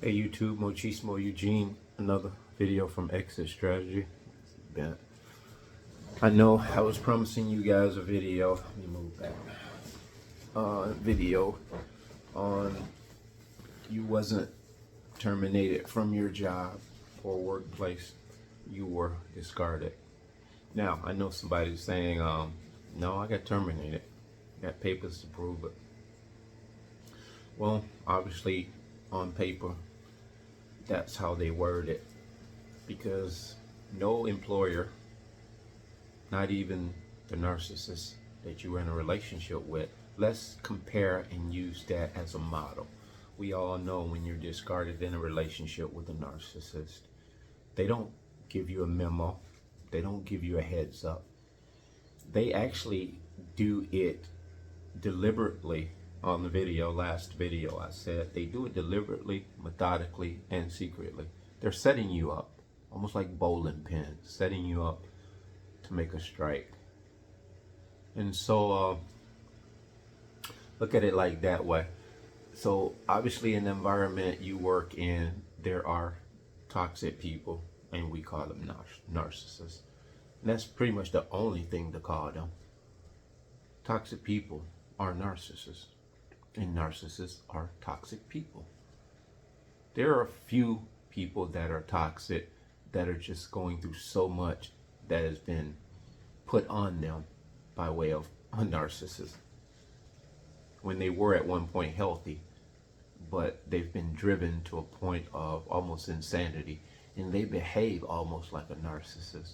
Hey YouTube, Mochismo Eugene, another video from Exit Strategy. Yeah. I know I was promising you guys a video. Let me move back. Video on you wasn't terminated from your job or workplace. You were discarded. Now I know somebody's saying, no, I got terminated. Got papers to prove it. Well, obviously, on paper, that's how they word it, because no employer, not even the narcissist that you're in a relationship with, let's compare and use that as a model. We all know when you're discarded in a relationship with a narcissist, they don't give you a memo, they don't give you a heads up. They actually do it deliberately. On the last video, I said they do it deliberately, methodically, and secretly. They're setting you up, almost like bowling pins, setting you up to make a strike. And so look at it like that way. So obviously in the environment you work in, there are toxic people, and we call them narcissists. And that's pretty much the only thing to call them. Toxic people are narcissists, and narcissists are toxic people. There are a few people that are toxic that are just going through so much that has been put on them by way of a narcissist, when they were at one point healthy, but they've been driven to a point of almost insanity, and they behave almost like a narcissist.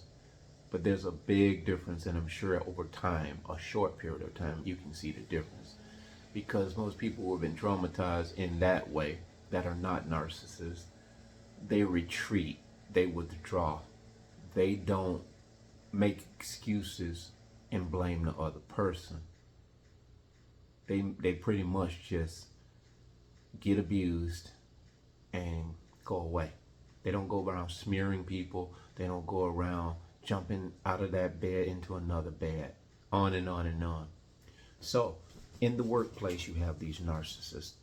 But there's a big difference, and I'm sure over time, a short period of time, you can see the difference. Because most people who have been traumatized in that way, that are not narcissists, they retreat, they withdraw. They don't make excuses and blame the other person. They pretty much just get abused and go away. They don't go around smearing people. They don't go around jumping out of that bed into another bed, on and on and on. So in the workplace, you have these narcissists,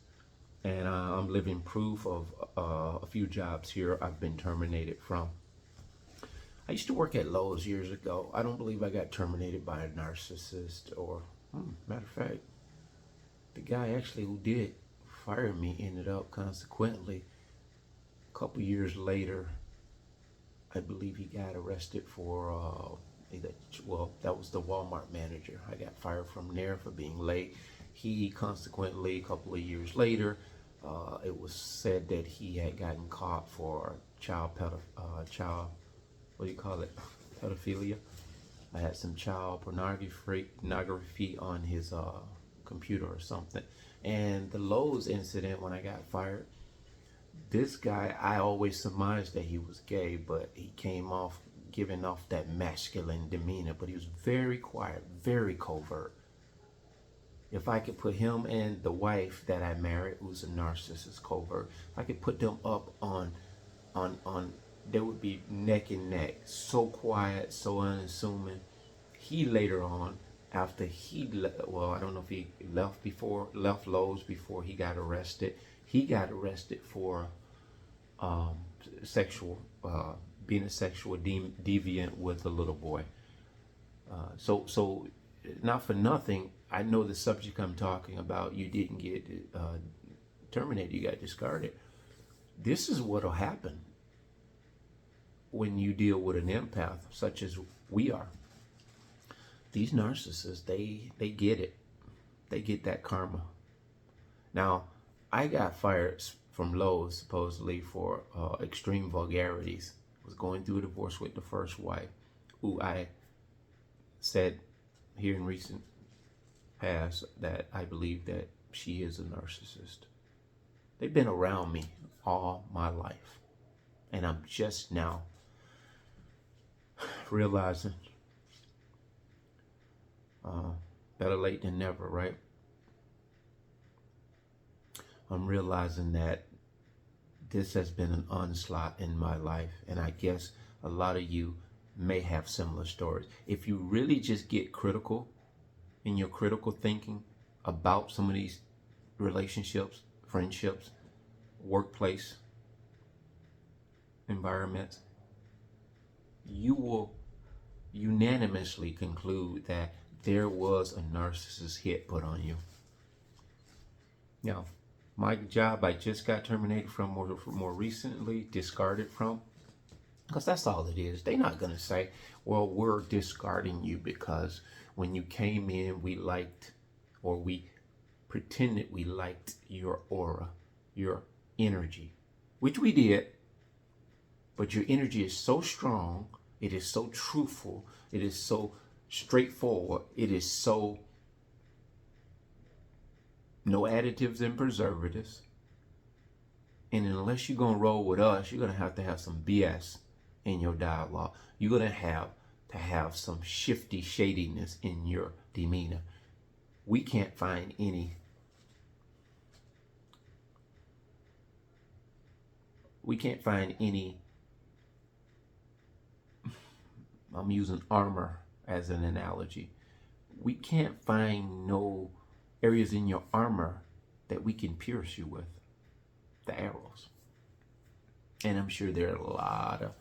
and I'm living proof of a few jobs here I've been terminated from. I used to work at Lowe's years ago. I don't believe I got terminated by a narcissist, or matter of fact, the guy actually who did fire me ended up consequently a couple years later, I believe he got arrested for that was the Walmart manager. I got fired from there for being late. He consequently, a couple of years later, it was said that he had gotten caught for what do you call it, pedophilia. I had some child pornography on his computer or something. And the Lowe's incident, when I got fired, this guy, I always surmised that he was gay, but he came off giving off that masculine demeanor, but he was very quiet, very covert. If I could put him and the wife that I married, who's a narcissist, covert, if I could put them up on, they would be neck and neck. So quiet, so unassuming. He later on, after he, well, I don't know if he left Lowe's before he got arrested. He got arrested for being a sexual deviant with a little boy. So not for nothing, I know the subject I'm talking about. You didn't get terminated, you got discarded. This is what'll happen when you deal with an empath, such as we are. These narcissists, they get it. They get that karma. Now, I got fired from Lowe's supposedly for extreme vulgarities. I was going through a divorce with the first wife, who I said here in recent past that I believe that she is a narcissist. They've been around me all my life, and I'm just now realizing, better late than never, right? I'm realizing that this has been an onslaught in my life, and I guess a lot of you may have similar stories. If you really just get critical in your critical thinking about some of these relationships, friendships, workplace, environments, you will unanimously conclude that there was a narcissist hit put on you. Now, my job I just got terminated from more recently, discarded from, because that's all it is. They're not going to say, well, we're discarding you because when you came in, we liked, or we pretended we liked your aura, your energy, which we did. But your energy is so strong, it is so truthful, it is so straightforward, it is so no additives and preservatives. And unless you're going to roll with us, you're going to have some BS in your dialogue. You're going to have some shifty shadiness in your demeanor. We can't find any. I'm using armor as an analogy. We can't find no areas in your armor that we can pierce you with the arrows. And I'm sure there are a lot of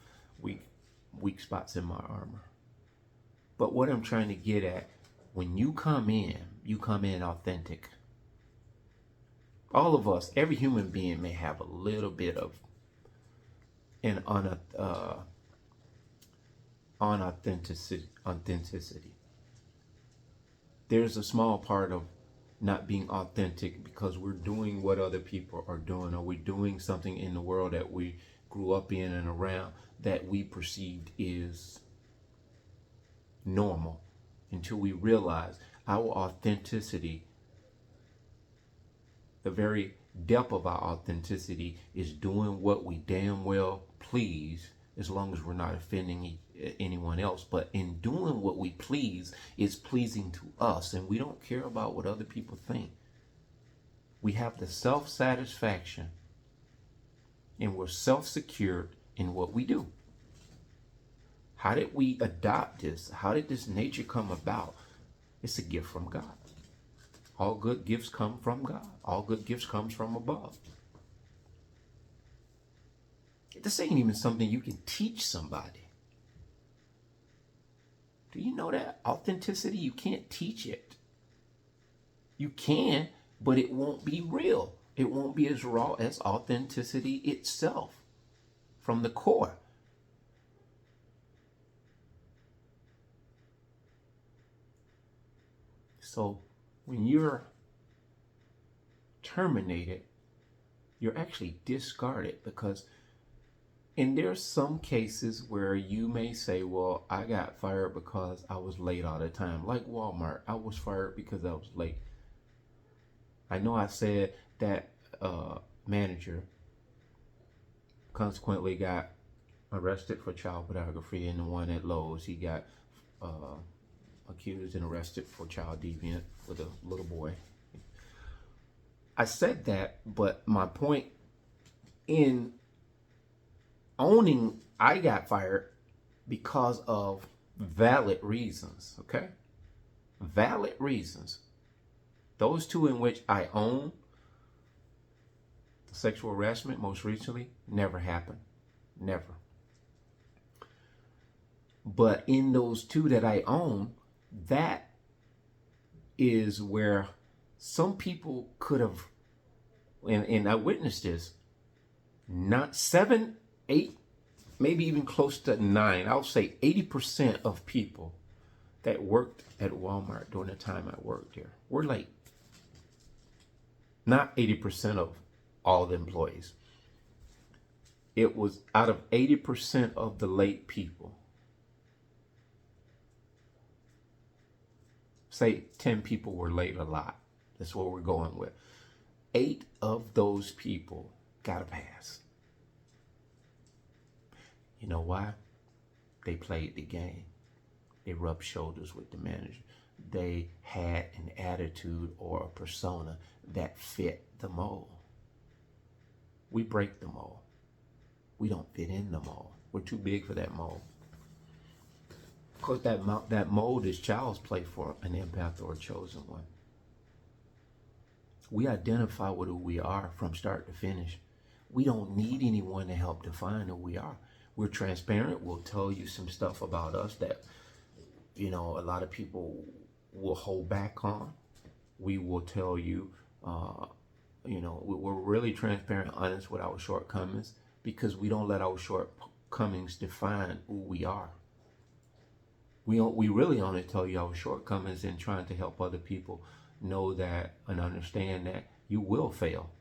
weak spots in my armor. But what I'm trying to get at, when you come in authentic. All of us, every human being may have a little bit of an authenticity. There's a small part of not being authentic because we're doing what other people are doing, or we're doing something in the world that we grew up in and around that we perceived is normal, until we realize our authenticity, the very depth of our authenticity, is doing what we damn well please, as long as we're not offending anyone else. But in doing what we please is pleasing to us, and we don't care about what other people think. We have the self-satisfaction, and we're self-secured in what we do. How did we adopt this? How did this nature come about? It's a gift from God. All good gifts come from God. All good gifts comes from above. This ain't even something you can teach somebody. Do you know that? Authenticity, you can't teach it. You can, but it won't be real. It won't be as raw as authenticity itself from the core. So when you're terminated, you're actually discarded, because, and there's some cases where you may say, well, I got fired because I was late all the time. Like Walmart, I was fired because I was late. I know I said that manager consequently got arrested for child pornography, and the one at Lowe's, he got accused and arrested for child deviant with a little boy. I said that, but my point in owning I got fired because of valid reasons, okay? Valid reasons. Those two in which I own, the sexual harassment most recently, never happened. Never. But in those two that I own, that is where some people could have, and I witnessed this, not 7, 8, maybe even close to 9, I'll say 80% of people that worked at Walmart during the time I worked there were late. Not 80% of all the employees. It was out of 80% of the late people, say 10 people were late a lot. That's what we're going with. 8 of those people got a pass. You know why? They played the game. They rubbed shoulders with the manager. They had an attitude or a persona that fit the mold. We break the mold. We don't fit in the mold. We're too big for that mold. Of course, that mold is child's play for an empath or a chosen one. We identify with who we are from start to finish. We don't need anyone to help define who we are. We're transparent. We'll tell you some stuff about us that, a lot of people will hold back on. We will tell you, we're really transparent, honest with our shortcomings because we don't let our shortcomings define who we are. We really only tell you our shortcomings in trying to help other people know that and understand that you will fail.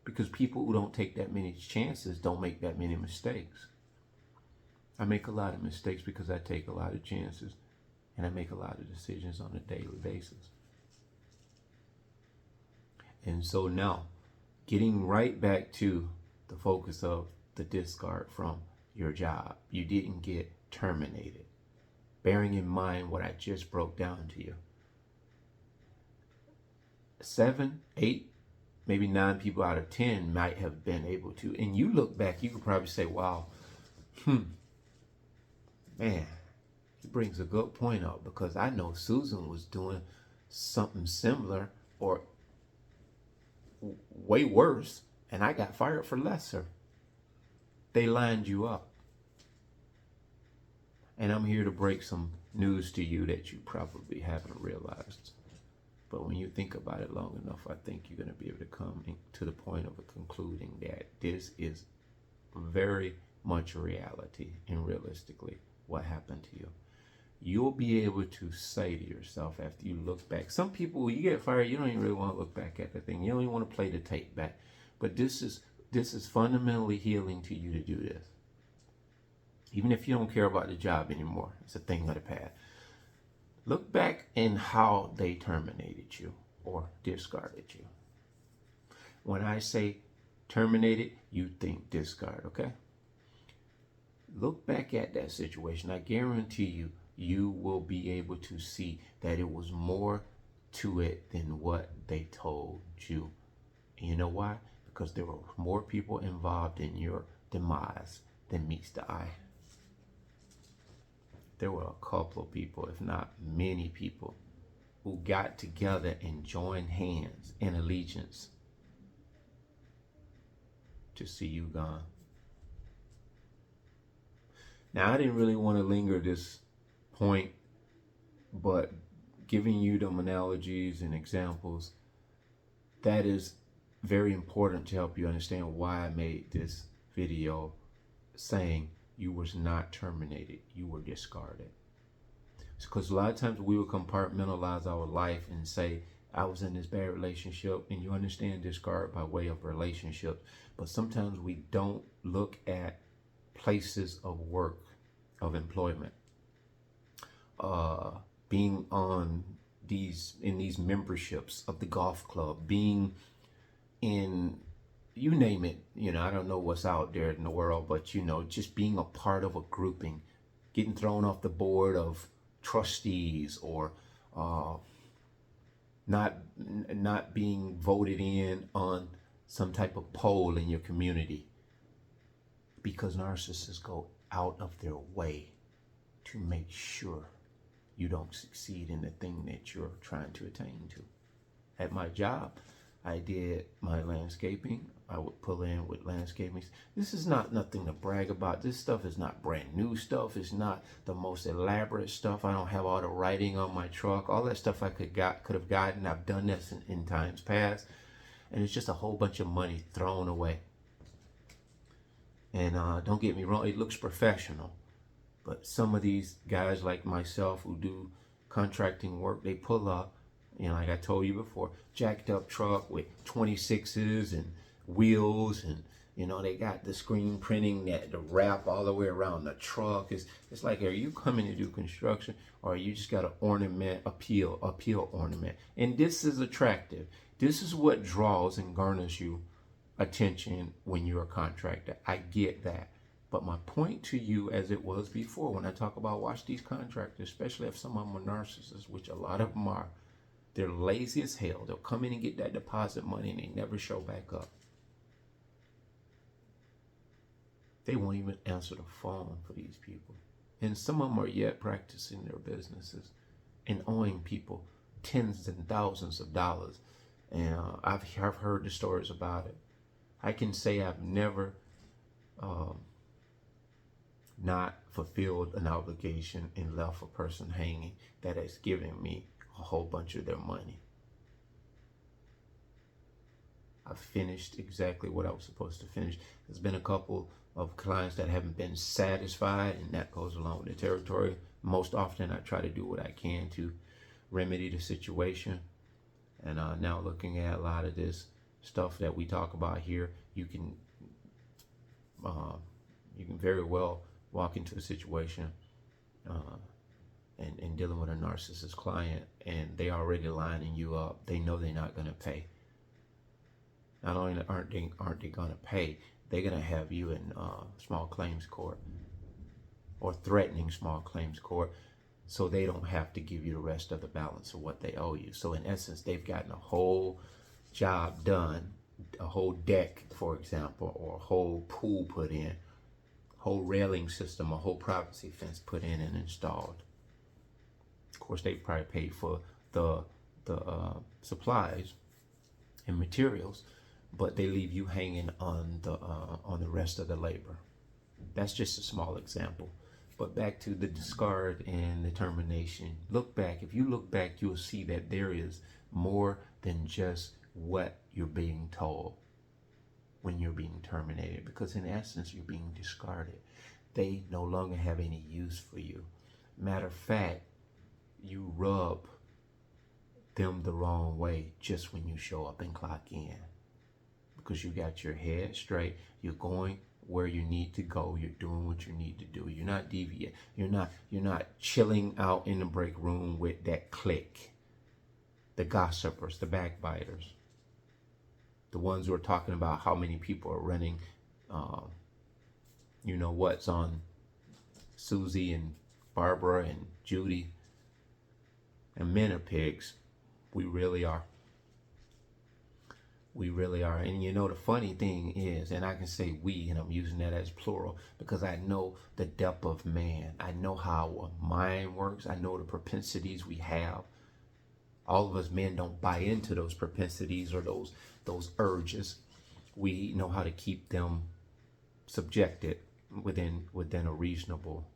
Because people who don't take that many chances don't make that many mistakes. I make a lot of mistakes because I take a lot of chances and I make a lot of decisions on a daily basis. And so now, getting right back to the focus of the discard from your job. You didn't get terminated. Bearing in mind what I just broke down to you. 7, 8, maybe 9 people out of 10 might have been able to. And you look back, you could probably say, wow, man, he brings a good point up because I know Susan was doing something similar or way worse, and I got fired for lesser. They lined you up. And I'm here to break some news to you that you probably haven't realized. But when you think about it long enough, I think you're going to be able to come to the point of concluding that this is very much a reality and realistically what happened to you. You'll be able to say to yourself after you look back. Some people, when you get fired, you don't even really want to look back at the thing. You don't even want to play the tape back. But this is fundamentally healing to you to do this. Even if you don't care about the job anymore, it's a thing of the past. Look back in how they terminated you or discarded you. When I say terminated, you think discard, okay? Look back at that situation. I guarantee you, you will be able to see that it was more to it than what they told you. And you know why? Because there were more people involved in your demise than meets the eye. There were a couple of people, if not many people, who got together and joined hands in allegiance to see you gone. Now, I didn't really want to linger this point, but giving you them analogies and examples, that is very important to help you understand why I made this video saying you was not terminated, you were discarded. It's because a lot of times we will compartmentalize our life and say, I was in this bad relationship, and you understand discard by way of relationship. But sometimes we don't look at places of work, of employment, being on in these memberships of the golf club, being in, you name it, I don't know what's out there in the world, but just being a part of a grouping, getting thrown off the board of trustees, or not being voted in on some type of poll in your community, because narcissists go out of their way to make sure you don't succeed in the thing that you're trying to attain to. At my job, I did my landscaping. I would pull in with landscaping. This is not nothing to brag about. This stuff is not brand new stuff. It's not the most elaborate stuff. I don't have all the writing on my truck. All that stuff I could have gotten. I've done this in times past. And it's just a whole bunch of money thrown away. And don't get me wrong, it looks professional. But some of these guys like myself who do contracting work, they pull up, like I told you before, jacked up truck with 26s and wheels, and they got the screen printing that the wrap all the way around the truck. It's like, are you coming to do construction, or you just got an ornament, appeal ornament? And this is attractive. This is what draws and garners you attention when you're a contractor. I get that. But my point to you, as it was before, when I talk about watch these contractors, especially if some of them are narcissists, which a lot of them are, they're lazy as hell. They'll come in and get that deposit money and they never show back up. They won't even answer the phone for these people. And some of them are yet practicing their businesses and owing people tens and thousands of dollars. And I've heard the stories about it. I can say I've never um, not fulfilled an obligation and left a person hanging that has given me a whole bunch of their money. I finished exactly what I was supposed to finish. There's been a couple of clients that haven't been satisfied, and that goes along with the territory. Most often, I try to do what I can to remedy the situation. And now looking at a lot of this stuff that we talk about here, you can very well walk into a situation and dealing with a narcissist client, and they already lining you up. They know they're not going to pay. Not only aren't they going to pay, they're going to have you in small claims court or threatening small claims court, so they don't have to give you the rest of the balance of what they owe you. So in essence, they've gotten a whole job done, a whole deck, for example, or a whole pool put in, whole railing system, a whole privacy fence put in and installed. Of course, they probably paid for the supplies and materials, but they leave you hanging on the rest of the labor. That's just a small example. But back to the discard and the termination. Look back. If you look back, you'll see that there is more than just what you're being told when you're being terminated, because in essence, you're being discarded. They no longer have any use for you. Matter of fact, you rub them the wrong way just when you show up and clock in, because you got your head straight. You're going where you need to go. You're doing what you need to do. You're not deviant. You're not chilling out in the break room with that clique, the gossipers, the backbiters, the ones who are talking about how many people are running what's on Susie and Barbara and Judy. And men are pigs. We really are. We really are. And the funny thing is, and I can say we, and I'm using that as plural, because I know the depth of man. I know how a mind works. I know the propensities we have. All of us men don't buy into those propensities or those urges. We know how to keep them subjected within a reasonable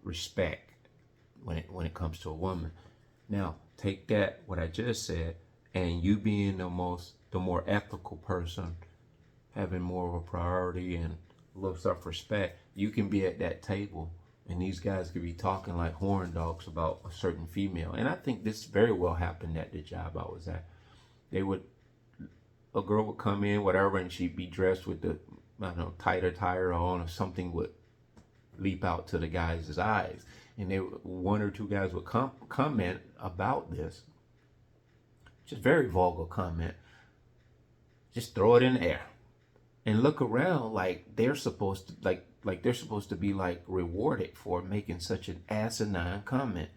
respect when it comes to a woman. Now, take that, what I just said, and you being the more ethical person, having more of a priority and low self-respect, you can be at that table and these guys could be talking like horn dogs about a certain female. And I think this very well happened at the job I was at. A girl would come in, whatever, and she'd be dressed with the, tighter tire on, or something would leap out to the guys' eyes. And one or two guys would comment about this. Just very vulgar comment. Just throw it in the air and look around like they're supposed to be like rewarded for making such an asinine comment.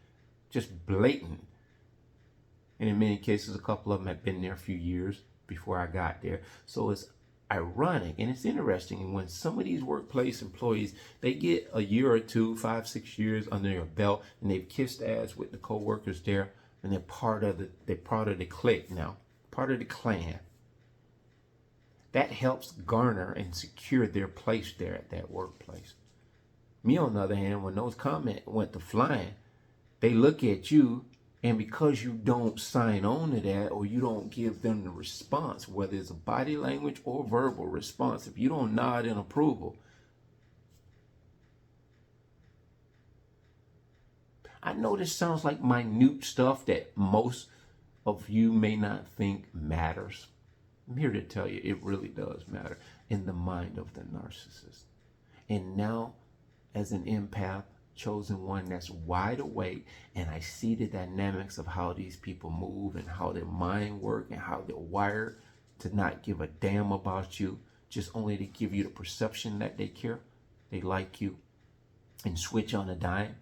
Just blatant. And in many cases, a couple of them had been there a few years before I got there. So it's ironic and it's interesting when some of these workplace employees, they get a year or two, 5, 6 years under their belt, and they've kissed ass with the co-workers there, and they're part of the clique now, part of the clan. That helps garner and secure their place there at that workplace. Me, on the other hand, when those comments went to flying, they look at you, and because you don't sign on to that, or you don't give them the response, whether it's a body language or verbal response, if you don't nod in approval, I know this sounds like minute stuff that most of you may not think matters. I'm here to tell you it really does matter in the mind of the narcissist. And now, as an empath, chosen one that's wide awake, and I see the dynamics of how these people move and how their mind work and how they're wired to not give a damn about you, just only to give you the perception that they care, they like you, and switch on a dime.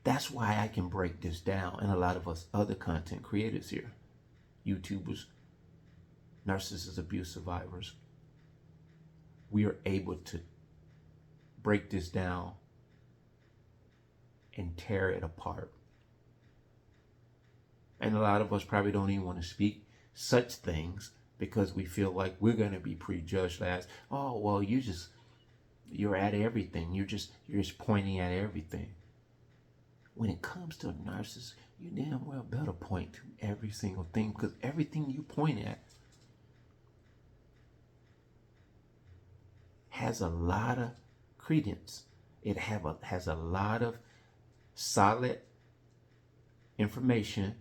That's why I can break this down, and a lot of us other content creators here, YouTubers, narcissist abuse survivors, we are able to break this down and tear it apart. And a lot of us probably don't even want to speak such things because we feel like we're going to be prejudged as, oh, well, you're at everything. You're just pointing at everything. When it comes to a narcissist, you damn well better point to every single thing, because everything you point at has a lot of credence. It has a lot of solid information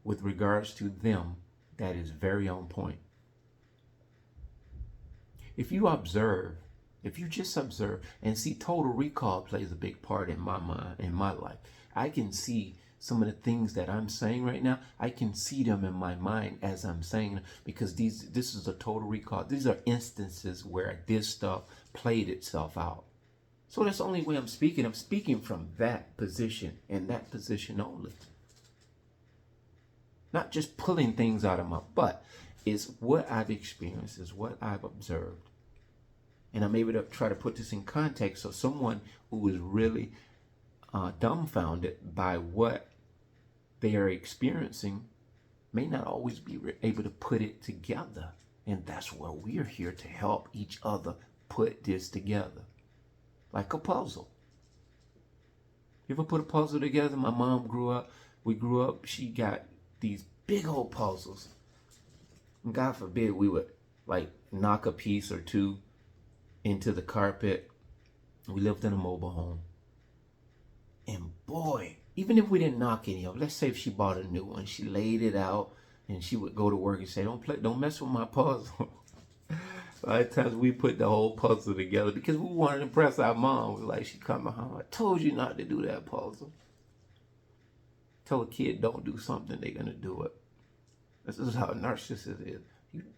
with regards to them that is very on point. If you just observe and see, total recall plays a big part in my mind, in my life. I can see some of the things that I'm saying right now. I can see them in my mind as I'm saying them, because this is a total recall. These are instances where this stuff played itself out. So that's the only way I'm speaking. I'm speaking from that position and that position only. Not just pulling things out of my butt. It's what I've experienced, is what I've observed. And I'm able to try to put this in context so someone who is really dumbfounded by what they are experiencing may not always be able to put it together. And that's where we're here to help each other put this together. Like a puzzle. You ever put a puzzle together? My mom we grew up, she got these big old puzzles. And God forbid we would like knock a piece or two into the carpet. We lived in a mobile home. And boy, even if we didn't knock any of it, let's say if she bought a new one, she laid it out and she would go to work and say, don't mess with my puzzle. A lot of times we put the whole puzzle together because we wanted to impress our mom. We like, she come home, I told you not to do that puzzle. Tell a kid don't do something, they're going to do it. This is how a narcissist is.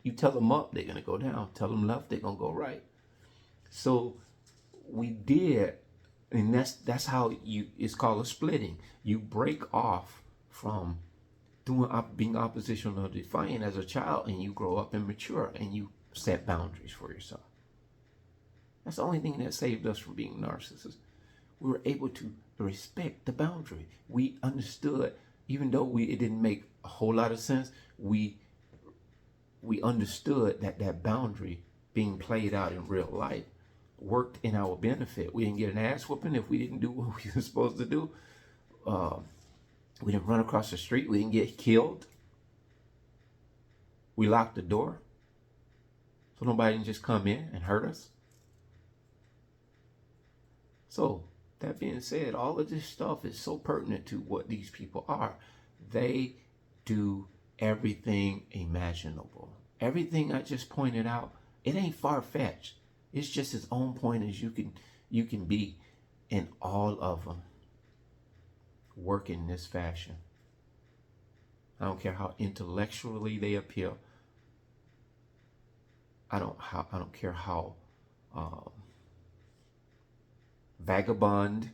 You tell them up, they're going to go down. Tell them left, they're going to go right. So we did, and that's how it's called a splitting. You break off from being oppositional or defiant as a child, and you grow up and mature, and you set boundaries for yourself. That's the only thing that saved us from being narcissists. We were able to respect the boundary. We understood, even though it didn't make a whole lot of sense, we understood that boundary being played out in real life worked in our benefit. We didn't get an ass whooping if we didn't do what we were supposed to do. We didn't run across the street. We didn't get killed. We locked the door so nobody can just come in and hurt us. So that being said, all of this stuff is so pertinent to what these people are. They do everything imaginable. Everything I just pointed out, it ain't far-fetched. It's just as on point as you can be, and all of them work in this fashion. I don't care how intellectually they appear. I don't care how vagabond,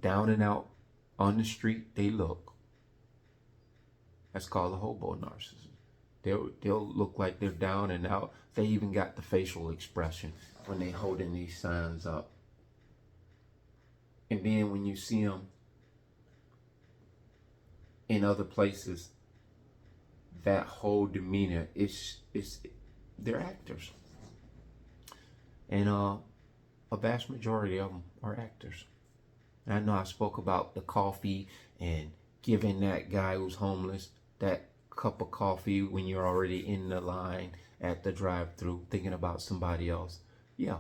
down and out on the street they look. That's called a hobo narcissist. They'll look like they're down and out. They even got the facial expression when they holding these signs up. And then when you see them in other places, that whole demeanor they're actors. And a vast majority of them are actors. And I know I spoke about the coffee and giving that guy who's homeless that cup of coffee when you're already in the line at the drive-thru thinking about somebody else. Yeah,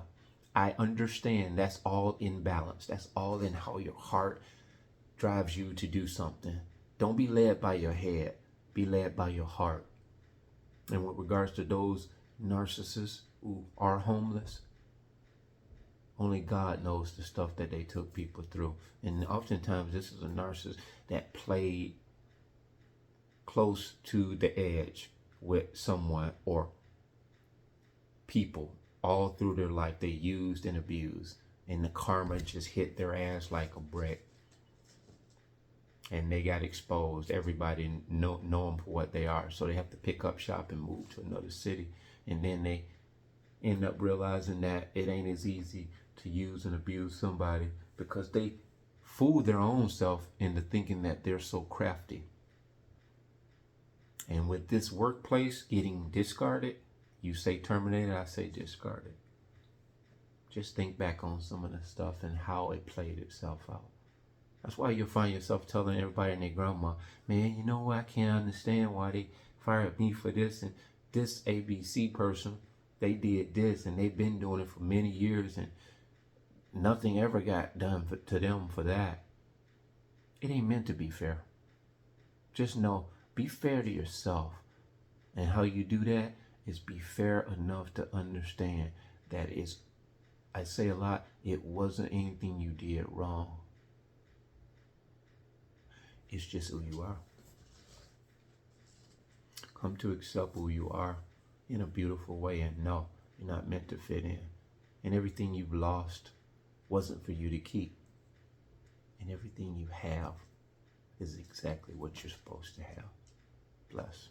I understand that's all in balance. That's all in how your heart drives you to do something. Don't be led by your head. Be led by your heart. And with regards to those narcissists who are homeless, only God knows the stuff that they took people through. And oftentimes this is a narcissist that played close to the edge with someone or people all through their life. They used and abused, and the karma just hit their ass like a brick. And they got exposed. Everybody know them for what they are. So they have to pick up shop and move to another city. And then they end up realizing that it ain't as easy to use and abuse somebody because they fool their own self into thinking that they're so crafty. And with this workplace getting discarded, you say terminated, I say discarded. Just think back on some of the stuff and how it played itself out. That's why you'll find yourself telling everybody and their grandma, man, you know what? I can't understand why they fired me for this, and this ABC person, they did this and they've been doing it for many years and nothing ever got done to them for that. It ain't meant to be fair. Just know, be fair to yourself. And how you do that is be fair enough to understand that I say a lot, it wasn't anything you did wrong. It's just who you are. Come to accept who you are in a beautiful way and know you're not meant to fit in. And everything you've lost wasn't for you to keep. And everything you have is exactly what you're supposed to have. Bless.